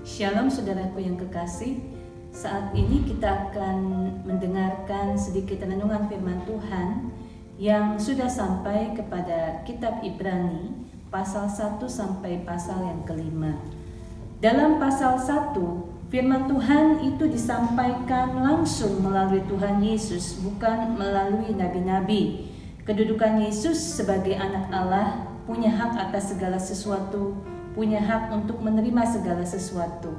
Shalom saudaraku yang kekasih. Saat ini kita akan mendengarkan sedikit renungan firman Tuhan yang sudah sampai kepada kitab Ibrani pasal 1 sampai pasal yang kelima. Dalam pasal 1, firman Tuhan itu disampaikan langsung melalui Tuhan Yesus, bukan melalui nabi-nabi. Kedudukan Yesus sebagai anak Allah, punya hak atas segala sesuatu, punya hak untuk menerima segala sesuatu.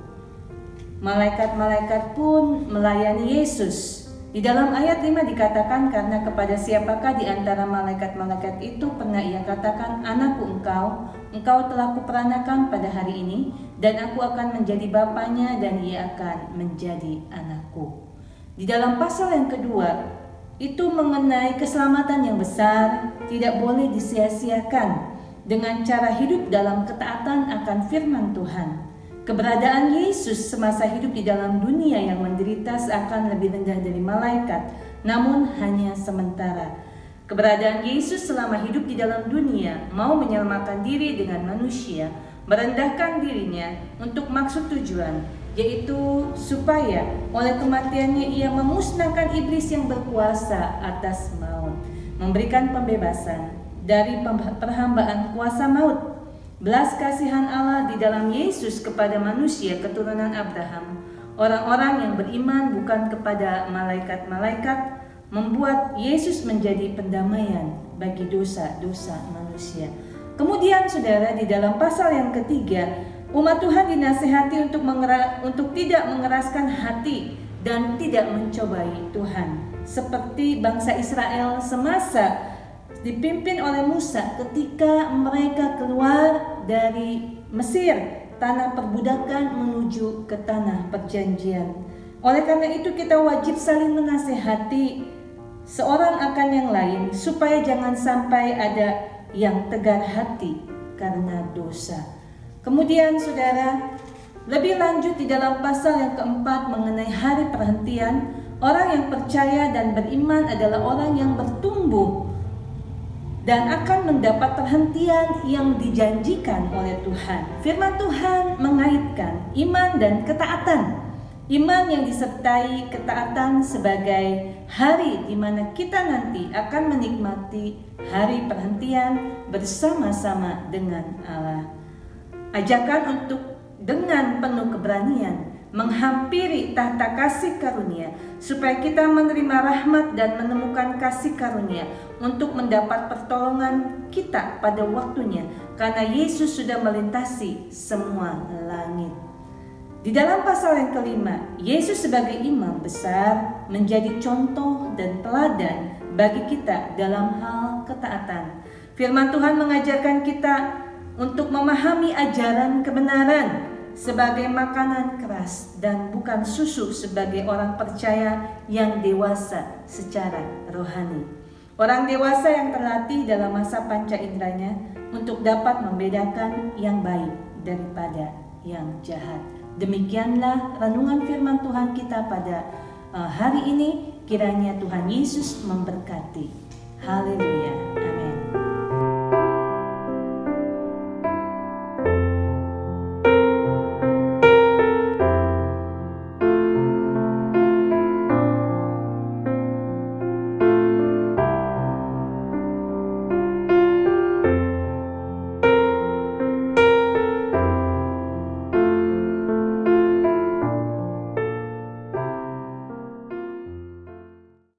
Malaikat-malaikat pun melayani Yesus. Di dalam ayat 5 dikatakan, karena kepada siapakah di antara malaikat-malaikat itu pernah ia katakan, anakku engkau telah kuperanakan pada hari ini, dan aku akan menjadi bapaknya dan ia akan menjadi anakku. Di dalam pasal yang kedua, itu mengenai keselamatan yang besar, tidak boleh disia-siakan dengan cara hidup dalam ketaatan akan firman Tuhan. Keberadaan Yesus semasa hidup di dalam dunia yang menderita seakan lebih rendah dari malaikat, namun hanya sementara. Keberadaan Yesus selama hidup di dalam dunia mau menyelamatkan diri dengan manusia, merendahkan dirinya untuk maksud tujuan, yaitu supaya oleh kematiannya ia memusnahkan iblis yang berkuasa atas maut, memberikan pembebasan dari perhambaan kuasa maut. Belas kasihan Allah di dalam Yesus kepada manusia keturunan Abraham, orang-orang yang beriman bukan kepada malaikat-malaikat, membuat Yesus menjadi pendamaian bagi dosa-dosa manusia. Kemudian saudara, di dalam pasal yang ketiga, umat Tuhan dinasihati untuk tidak mengeraskan hati dan tidak mencobai Tuhan, seperti bangsa Israel semasa dipimpin oleh Musa ketika mereka keluar dari Mesir, tanah perbudakan menuju ke tanah perjanjian. Oleh karena itu kita wajib saling menasihati seorang akan yang lain, supaya jangan sampai ada yang tegar hati karena dosa. Kemudian saudara, lebih lanjut di dalam pasal yang keempat mengenai hari perhentian, orang yang percaya dan beriman adalah orang yang bertumbuh dan akan mendapat perhentian yang dijanjikan oleh Tuhan. Firman Tuhan mengaitkan iman dan ketaatan. Iman yang disertai ketaatan sebagai hari di mana kita nanti akan menikmati hari perhentian bersama-sama dengan Allah. Ajakan untuk dengan penuh keberanian menghampiri tahta kasih karunia, supaya kita menerima rahmat dan menemukan kasih karunia untuk mendapat pertolongan kita pada waktunya, karena Yesus sudah melintasi semua langit. Di dalam pasal yang kelima, Yesus sebagai imam besar menjadi contoh dan teladan bagi kita dalam hal ketaatan. Firman Tuhan mengajarkan kita untuk memahami ajaran kebenaran sebagai makanan keras dan bukan susu sebagai orang percaya yang dewasa secara rohani. Orang dewasa yang terlatih dalam masa panca inderanya untuk dapat membedakan yang baik daripada yang jahat. Demikianlah renungan firman Tuhan kita pada hari ini. Kiranya Tuhan Yesus memberkati. Haleluya.